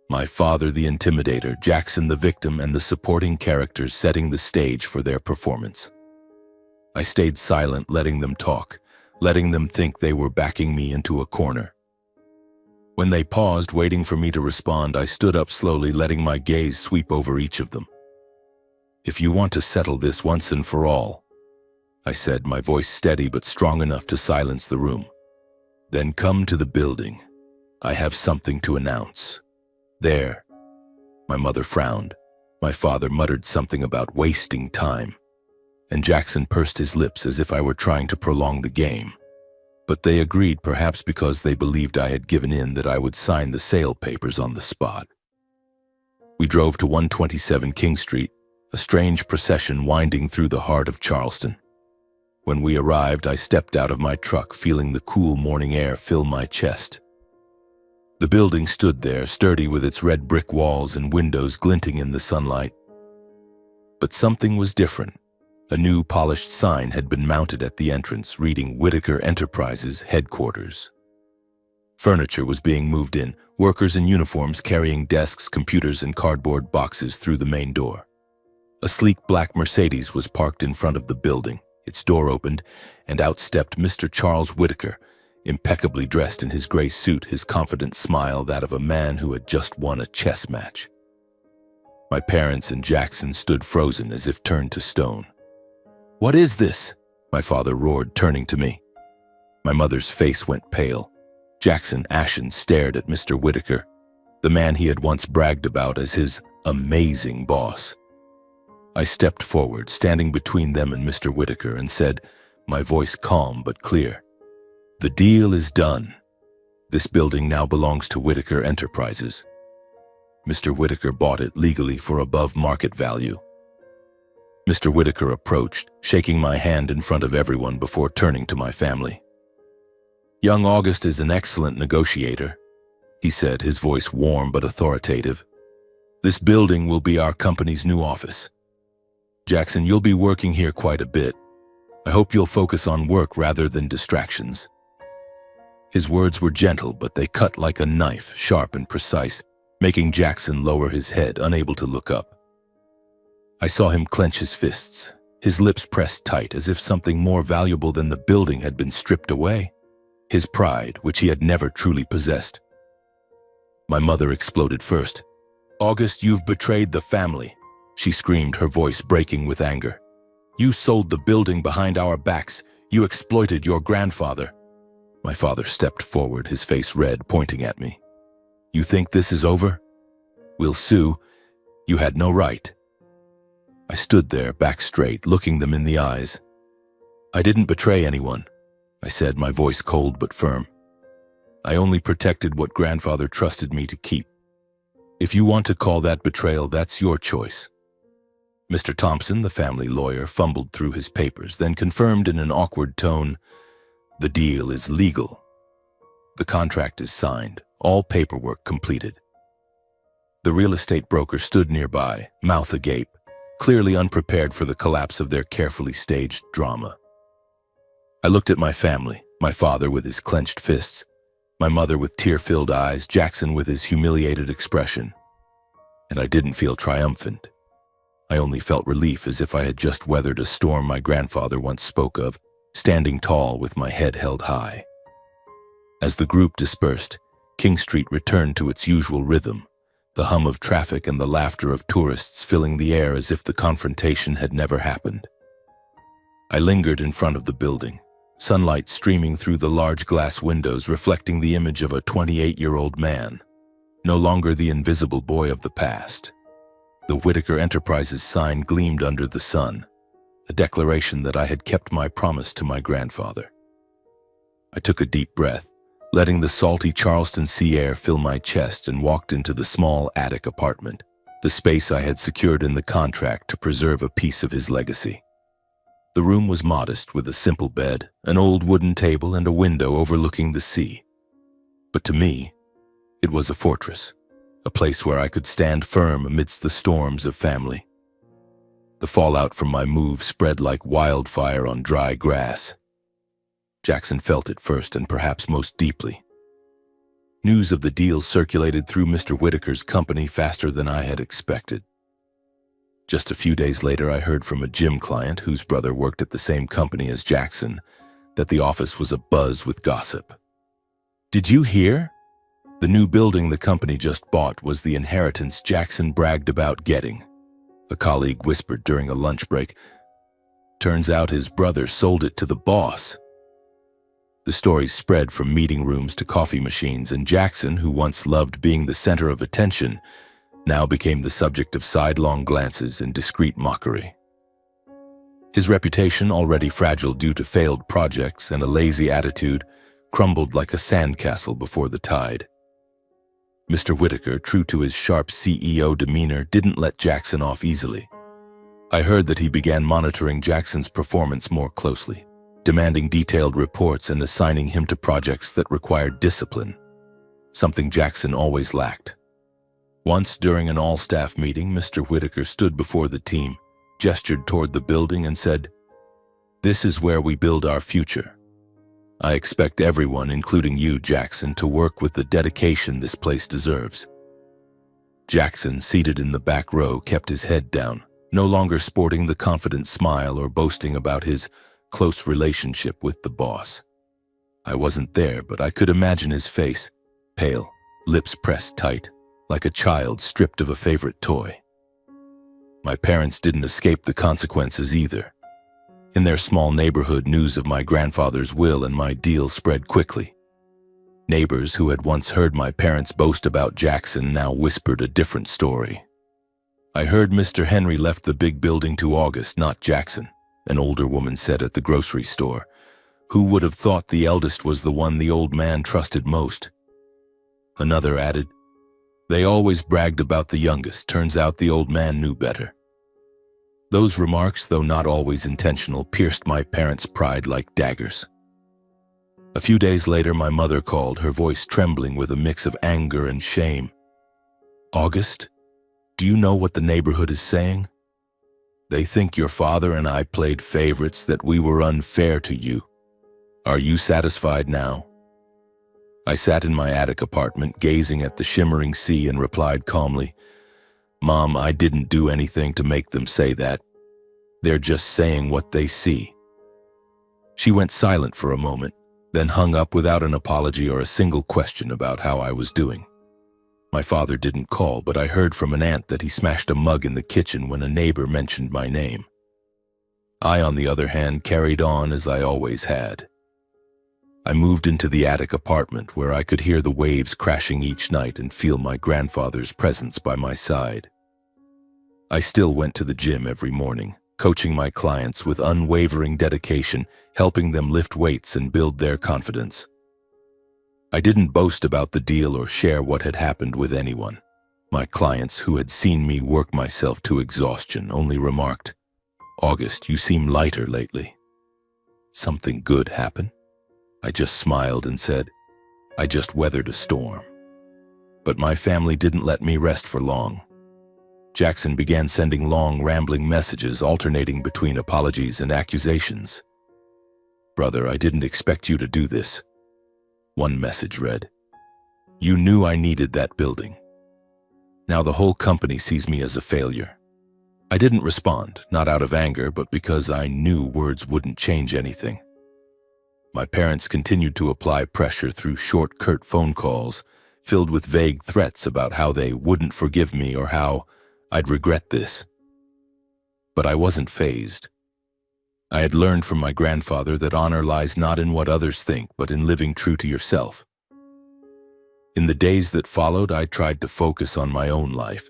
my father the intimidator, Jackson the victim, and the supporting characters setting the stage for their performance. I stayed silent, letting them talk, letting them think they were backing me into a corner. When they paused, waiting for me to respond, I stood up slowly, letting my gaze sweep over each of them. "If you want to settle this once and for all," I said, my voice steady but strong enough to silence the room, "then come to the building. I have something to announce." "There." My mother frowned. My father muttered something about wasting time, and Jackson pursed his lips as if I were trying to prolong the game. But they agreed, perhaps because they believed I had given in, that I would sign the sale papers on the spot. We drove to 127 King Street, a strange procession winding through the heart of Charleston. When we arrived, I stepped out of my truck, feeling the cool morning air fill my chest. The building stood there, sturdy with its red brick walls and windows glinting in the sunlight. But something was different. A new polished sign had been mounted at the entrance, reading Whitaker Enterprises Headquarters. Furniture was being moved in, workers in uniforms carrying desks, computers, and cardboard boxes through the main door. A sleek black Mercedes was parked in front of the building. Its door opened, and out stepped Mr. Charles Whitaker, impeccably dressed in his gray suit, his confident smile that of a man who had just won a chess match. My parents and Jackson stood frozen as if turned to stone. "What is this?" my father roared, turning to me. My mother's face went pale. Jackson, ashen, stared at Mr. Whitaker, the man he had once bragged about as his amazing boss. I stepped forward, standing between them and Mr. Whitaker, and said, my voice calm but clear, "The deal is done. This building now belongs to Whitaker Enterprises. Mr. Whitaker bought it legally for above market value." Mr. Whitaker approached, shaking my hand in front of everyone before turning to my family. "Young August is an excellent negotiator," he said, his voice warm but authoritative. "This building will be our company's new office. Jackson, you'll be working here quite a bit. I hope you'll focus on work rather than distractions." His words were gentle, but they cut like a knife, sharp and precise, making Jackson lower his head, unable to look up. I saw him clench his fists, his lips pressed tight as if something more valuable than the building had been stripped away. His pride, which he had never truly possessed. My mother exploded first. "August, you've betrayed the family," she screamed, her voice breaking with anger. "You sold the building behind our backs. You exploited your grandfather." My father stepped forward, his face red, pointing at me. "You think this is over? We'll sue. You had no right." I stood there, back straight, looking them in the eyes. "I didn't betray anyone," I said, my voice cold but firm. "I only protected what grandfather trusted me to keep. If you want to call that betrayal, that's your choice." Mr. Thompson, the family lawyer, fumbled through his papers, then confirmed in an awkward tone, "The deal is legal. The contract is signed, all paperwork completed." The real estate broker stood nearby, mouth agape, clearly unprepared for the collapse of their carefully staged drama. I looked at my family, my father with his clenched fists, my mother with tear-filled eyes, Jackson with his humiliated expression, and I didn't feel triumphant. I only felt relief, as if I had just weathered a storm my grandfather once spoke of, standing tall with my head held high. As the group dispersed, King Street returned to its usual rhythm, the hum of traffic and the laughter of tourists filling the air as if the confrontation had never happened. I lingered in front of the building, sunlight streaming through the large glass windows reflecting the image of a 28-year-old man, no longer the invisible boy of the past. The Whitaker Enterprises sign gleamed under the sun, a declaration that I had kept my promise to my grandfather. I took a deep breath, letting the salty Charleston sea air fill my chest, and walked into the small attic apartment, the space I had secured in the contract to preserve a piece of his legacy. The room was modest, with a simple bed, an old wooden table, and a window overlooking the sea. But to me, it was a fortress, a place where I could stand firm amidst the storms of family. The fallout from my move spread like wildfire on dry grass. Jackson felt it first and perhaps most deeply. News of the deal circulated through Mr. Whitaker's company faster than I had expected. Just a few days later, I heard from a gym client whose brother worked at the same company as Jackson that the office was abuzz with gossip. "Did you hear? The new building the company just bought was the inheritance Jackson bragged about getting," a colleague whispered during a lunch break. "Turns out his brother sold it to the boss." The stories spread from meeting rooms to coffee machines, and Jackson, who once loved being the center of attention, now became the subject of sidelong glances and discreet mockery. His reputation, already fragile due to failed projects and a lazy attitude, crumbled like a sandcastle before the tide. Mr. Whitaker, true to his sharp CEO demeanor, didn't let Jackson off easily. I heard that he began monitoring Jackson's performance more closely, demanding detailed reports and assigning him to projects that required discipline, something Jackson always lacked. Once, during an all-staff meeting, Mr. Whitaker stood before the team, gestured toward the building, and said, "This is where we build our future. I expect everyone, including you, Jackson, to work with the dedication this place deserves." Jackson, seated in the back row, kept his head down, no longer sporting the confident smile or boasting about his close relationship with the boss. I wasn't there, but I could imagine his face, pale, lips pressed tight, like a child stripped of a favorite toy. My parents didn't escape the consequences either. In their small neighborhood, news of my grandfather's will and my deal spread quickly. Neighbors who had once heard my parents boast about Jackson now whispered a different story. "I heard Mr. Henry left the big building to August, not Jackson," an older woman said at the grocery store. "Who would have thought the eldest was the one the old man trusted most?" Another added, "They always bragged about the youngest. Turns out the old man knew better." Those remarks, though not always intentional, pierced my parents' pride like daggers. A few days later, my mother called, her voice trembling with a mix of anger and shame. "August, do you know what the neighborhood is saying? They think your father and I played favorites, that we were unfair to you. Are you satisfied now?" I sat in my attic apartment, gazing at the shimmering sea, and replied calmly, "Mom, I didn't do anything to make them say that. They're just saying what they see." She went silent for a moment, then hung up without an apology or a single question about how I was doing. My father didn't call, but I heard from an aunt that he smashed a mug in the kitchen when a neighbor mentioned my name. I, on the other hand, carried on as I always had. I moved into the attic apartment where I could hear the waves crashing each night and feel my grandfather's presence by my side. I still went to the gym every morning, coaching my clients with unwavering dedication, helping them lift weights and build their confidence. I didn't boast about the deal or share what had happened with anyone. My clients, who had seen me work myself to exhaustion, only remarked, "August, you seem lighter lately. Something good happen?" I just smiled and said, "I just weathered a storm." But my family didn't let me rest for long. Jackson began sending long, rambling messages alternating between apologies and accusations. "Brother, I didn't expect you to do this." One message read, "You knew I needed that building. Now the whole company sees me as a failure." I didn't respond, not out of anger, but because I knew words wouldn't change anything. My parents continued to apply pressure through short, curt phone calls, filled with vague threats about how they wouldn't forgive me or how I'd regret this. But I wasn't fazed. I had learned from my grandfather that honor lies not in what others think, but in living true to yourself. In the days that followed, I tried to focus on my own life.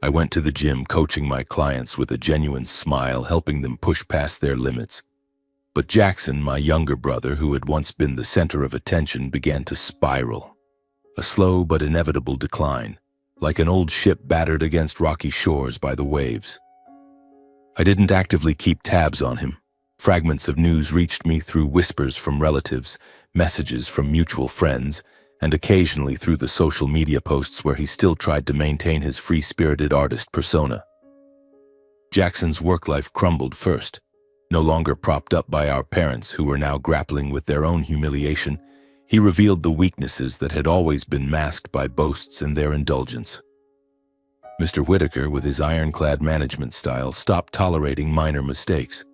I went to the gym, coaching my clients with a genuine smile, helping them push past their limits. But Jackson, my younger brother, who had once been the center of attention, began to spiral. A slow but inevitable decline, like an old ship battered against rocky shores by the waves. I didn't actively keep tabs on him. Fragments of news reached me through whispers from relatives, messages from mutual friends, and occasionally through the social media posts where he still tried to maintain his free-spirited artist persona. Jackson's work life crumbled first. No longer propped up by our parents, who were now grappling with their own humiliation, he revealed the weaknesses that had always been masked by boasts and their indulgence. Mr. Whitaker, with his ironclad management style, stopped tolerating minor mistakes.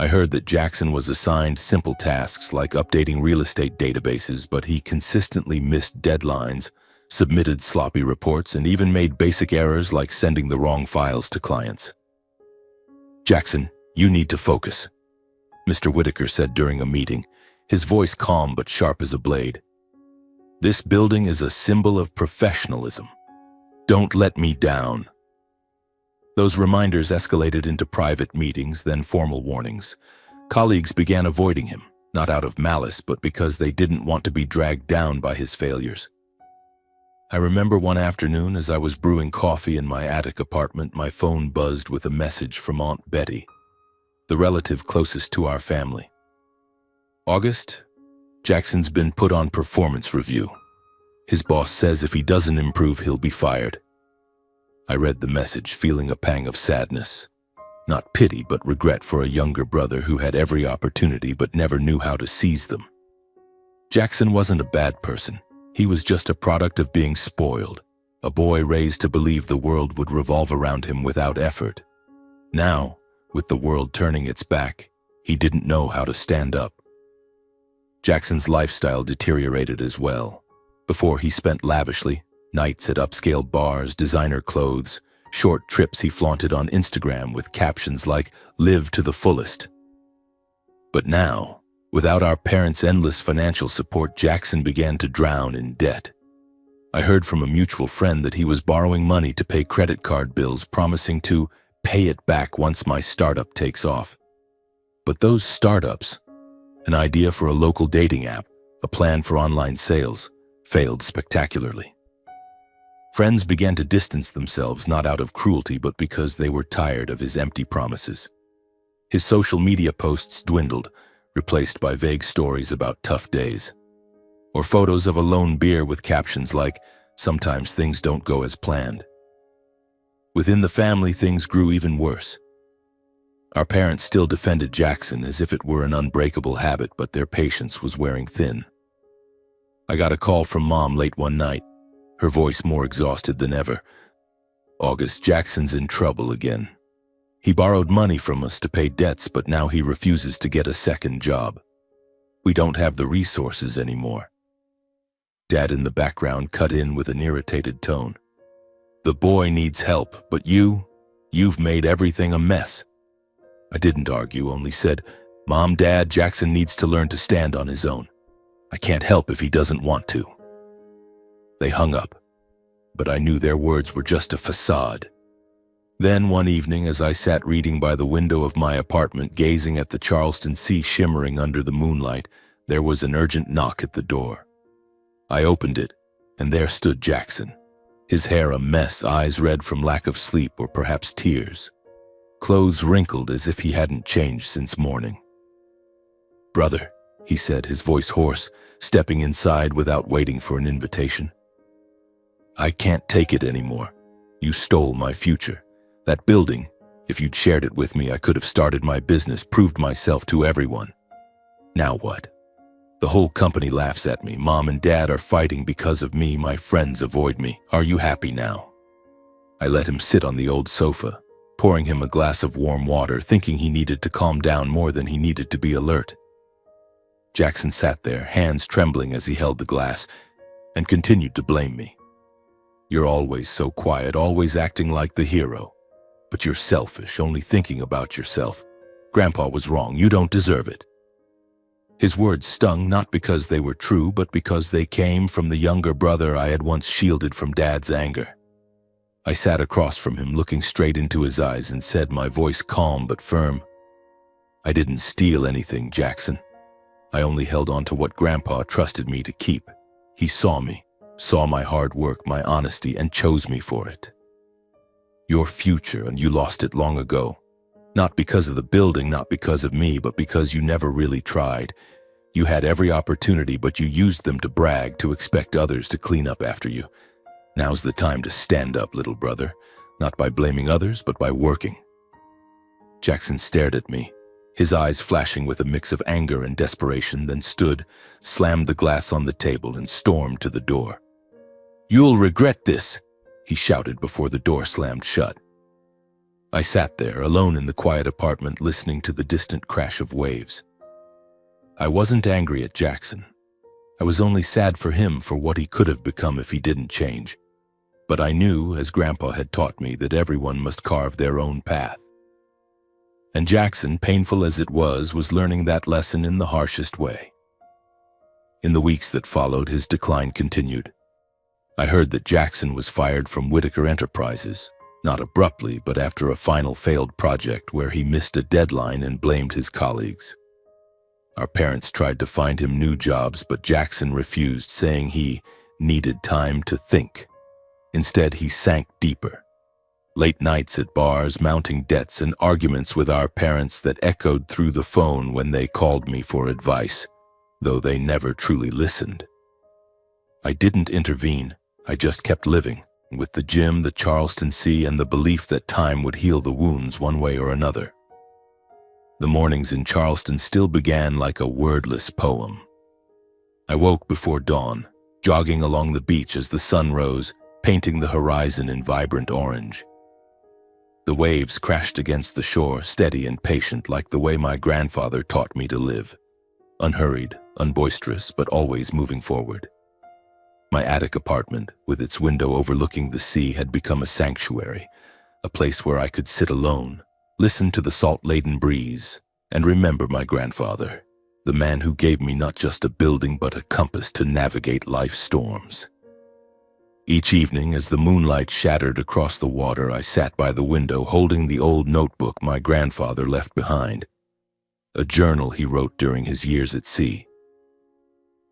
I heard that Jackson was assigned simple tasks like updating real estate databases, but he consistently missed deadlines, submitted sloppy reports, and even made basic errors like sending the wrong files to clients. "Jackson, you need to focus," Mr. Whitaker said during a meeting, his voice calm but sharp as a blade. "This building is a symbol of professionalism. Don't let me down." Those reminders escalated into private meetings, then formal warnings. Colleagues began avoiding him, not out of malice, but because they didn't want to be dragged down by his failures. I remember one afternoon as I was brewing coffee in my attic apartment, my phone buzzed with a message from Aunt Betty, the relative closest to our family. "August, Jackson's been put on performance review. His boss says if he doesn't improve, he'll be fired." I read the message, feeling a pang of sadness. Not pity, but regret for a younger brother who had every opportunity but never knew how to seize them. Jackson wasn't a bad person. He was just a product of being spoiled, a boy raised to believe the world would revolve around him without effort. Now, with the world turning its back, he didn't know how to stand up. Jackson's lifestyle deteriorated as well. Before, he spent lavishly, nights at upscale bars, designer clothes, short trips he flaunted on Instagram with captions like, "Live to the fullest." But now, without our parents' endless financial support, Jackson began to drown in debt. I heard from a mutual friend that he was borrowing money to pay credit card bills, promising to pay it back once my startup takes off. But those startups, an idea for a local dating app, a plan for online sales, failed spectacularly. Friends began to distance themselves not out of cruelty but because they were tired of his empty promises. His social media posts dwindled, replaced by vague stories about tough days, or photos of a lone beer with captions like, "Sometimes things don't go as planned." Within the family, things grew even worse. Our parents still defended Jackson as if it were an unbreakable habit, but their patience was wearing thin. I got a call from Mom late one night, her voice more exhausted than ever. "August, Jackson's in trouble again. He borrowed money from us to pay debts, but now he refuses to get a second job. We don't have the resources anymore." Dad in the background cut in with an irritated tone. "The boy needs help, but you've made everything a mess." I didn't argue, only said, "Mom, Dad, Jackson needs to learn to stand on his own. I can't help if he doesn't want to." They hung up, but I knew their words were just a facade. Then one evening, as I sat reading by the window of my apartment, gazing at the Charleston Sea shimmering under the moonlight, there was an urgent knock at the door. I opened it, and there stood Jackson, his hair a mess, eyes red from lack of sleep or perhaps tears, clothes wrinkled as if he hadn't changed since morning. "Brother," he said, his voice hoarse, stepping inside without waiting for an invitation. "I can't take it anymore. You stole my future. That building, if you'd shared it with me, I could have started my business, proved myself to everyone. Now what? The whole company laughs at me. Mom and Dad are fighting because of me. My friends avoid me. Are you happy now?" I let him sit on the old sofa, pouring him a glass of warm water, thinking he needed to calm down more than he needed to be alert. Jackson sat there, hands trembling as he held the glass, and continued to blame me. "You're always so quiet, always acting like the hero. But you're selfish, only thinking about yourself. Grandpa was wrong. You don't deserve it." His words stung not because they were true, but because they came from the younger brother I had once shielded from Dad's anger. I sat across from him, looking straight into his eyes, and said, my voice calm but firm, "I didn't steal anything, Jackson. I only held on to what Grandpa trusted me to keep. He saw me, saw my hard work, my honesty, and chose me for it. Your future, and you lost it long ago. Not because of the building, not because of me, but because you never really tried. You had every opportunity, but you used them to brag, to expect others to clean up after you. Now's the time to stand up, little brother, not by blaming others, but by working." Jackson stared at me, his eyes flashing with a mix of anger and desperation, then stood, slammed the glass on the table, and stormed to the door. "You'll regret this," he shouted before the door slammed shut. I sat there, alone in the quiet apartment, listening to the distant crash of waves. I wasn't angry at Jackson. I was only sad for him, for what he could have become if he didn't change. But I knew, as Grandpa had taught me, that everyone must carve their own path. And Jackson, painful as it was learning that lesson in the harshest way. In the weeks that followed, his decline continued. I heard that Jackson was fired from Whitaker Enterprises, not abruptly, but after a final failed project where he missed a deadline and blamed his colleagues. Our parents tried to find him new jobs, but Jackson refused, saying he needed time to think. Instead, he sank deeper. Late nights at bars, mounting debts, and arguments with our parents that echoed through the phone when they called me for advice, though they never truly listened. I didn't intervene. I just kept living, with the gym, the Charleston Sea, and the belief that time would heal the wounds one way or another. The mornings in Charleston still began like a wordless poem. I woke before dawn, jogging along the beach as the sun rose, painting the horizon in vibrant orange. The waves crashed against the shore, steady and patient like the way my grandfather taught me to live. Unhurried, unboisterous, but always moving forward. My attic apartment, with its window overlooking the sea, had become a sanctuary, a place where I could sit alone, listen to the salt-laden breeze, and remember my grandfather, the man who gave me not just a building but a compass to navigate life's storms. Each evening, as the moonlight shattered across the water, I sat by the window holding the old notebook my grandfather left behind, a journal he wrote during his years at sea.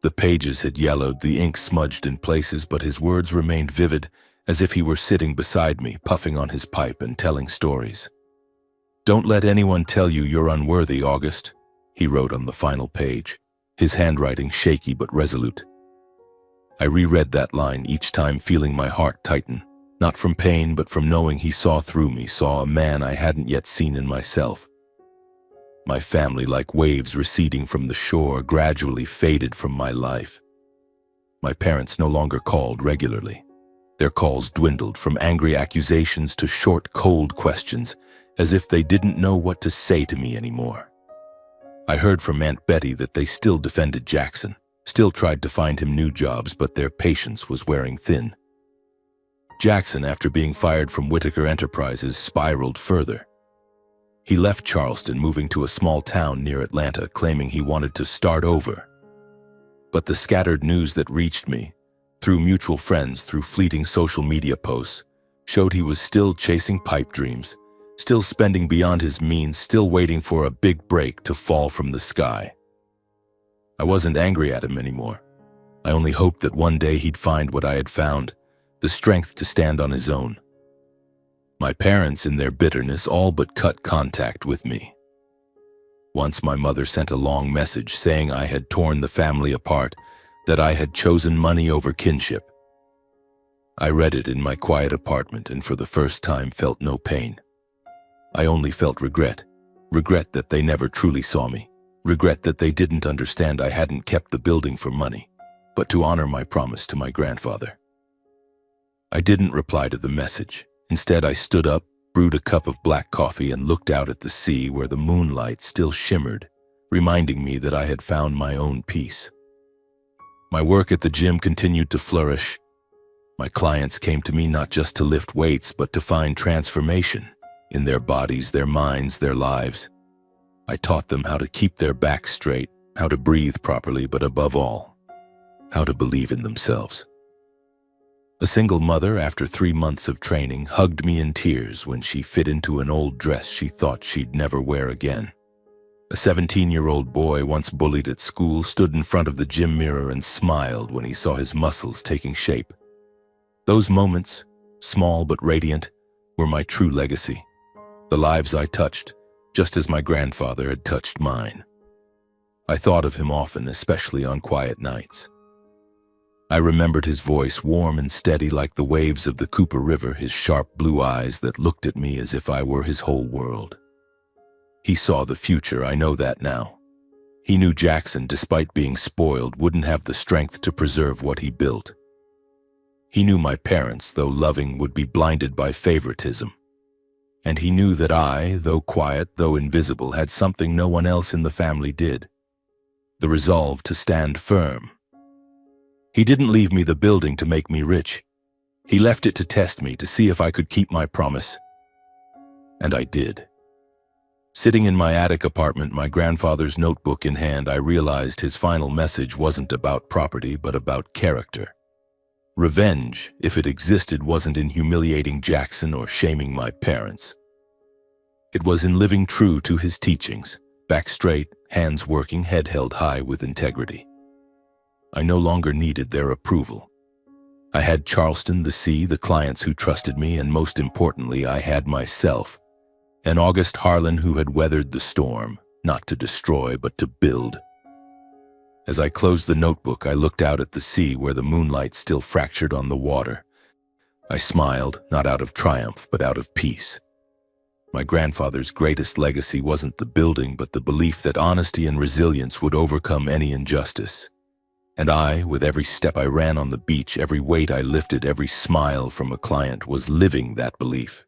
The pages had yellowed, the ink smudged in places, but his words remained vivid, as if he were sitting beside me, puffing on his pipe and telling stories. "Don't let anyone tell you you're unworthy, August," he wrote on the final page, his handwriting shaky but resolute. I reread that line each time, feeling my heart tighten, not from pain but from knowing he saw through me, saw a man I hadn't yet seen in myself. My family, like waves receding from the shore, gradually faded from my life. My parents no longer called regularly. Their calls dwindled from angry accusations to short, cold questions, as if they didn't know what to say to me anymore. I heard from Aunt Betty that they still defended Jackson, still tried to find him new jobs, but their patience was wearing thin. Jackson, after being fired from Whitaker Enterprises, spiraled further. He left Charleston, moving to a small town near Atlanta, claiming he wanted to start over. But the scattered news that reached me, through mutual friends, through fleeting social media posts, showed he was still chasing pipe dreams, still spending beyond his means, still waiting for a big break to fall from the sky. I wasn't angry at him anymore. I only hoped that one day he'd find what I had found, the strength to stand on his own. My parents, in their bitterness, all but cut contact with me. Once my mother sent a long message saying I had torn the family apart, that I had chosen money over kinship. I read it in my quiet apartment and for the first time felt no pain. I only felt regret that they never truly saw me. Regret that they didn't understand I hadn't kept the building for money, but to honor my promise to my grandfather. I didn't reply to the message. Instead, I stood up, brewed a cup of black coffee, and looked out at the sea where the moonlight still shimmered, reminding me that I had found my own peace. My work at the gym continued to flourish. My clients came to me not just to lift weights, but to find transformation in their bodies, their minds, their lives. I taught them how to keep their backs straight, how to breathe properly, but above all, how to believe in themselves. A single mother, after 3 months of training, hugged me in tears when she fit into an old dress she thought she'd never wear again. A 17-year-old boy, once bullied at school, stood in front of the gym mirror and smiled when he saw his muscles taking shape. Those moments, small but radiant, were my true legacy. The lives I touched, just as my grandfather had touched mine. I thought of him often, especially on quiet nights. I remembered his voice, warm and steady like the waves of the Cooper River, his sharp blue eyes that looked at me as if I were his whole world. He saw the future, I know that now. He knew Jackson, despite being spoiled, wouldn't have the strength to preserve what he built. He knew my parents, though loving, would be blinded by favoritism. And he knew that I, though quiet, though invisible, had something no one else in the family did: the resolve to stand firm. He didn't leave me the building to make me rich. He left it to test me, to see if I could keep my promise. And I did. Sitting in my attic apartment, my grandfather's notebook in hand, I realized his final message wasn't about property, but about character. Revenge, if it existed, wasn't in humiliating Jackson or shaming my parents. It was in living true to his teachings, back straight, hands working, head held high with integrity. I no longer needed their approval. I had Charleston, the sea, the clients who trusted me, and most importantly, I had myself, an August Harlan who had weathered the storm, not to destroy, but to build. As I closed the notebook, I looked out at the sea where the moonlight still fractured on the water. I smiled, not out of triumph, but out of peace. My grandfather's greatest legacy wasn't the building, but the belief that honesty and resilience would overcome any injustice. And I, with every step I ran on the beach, every weight I lifted, every smile from a client, was living that belief.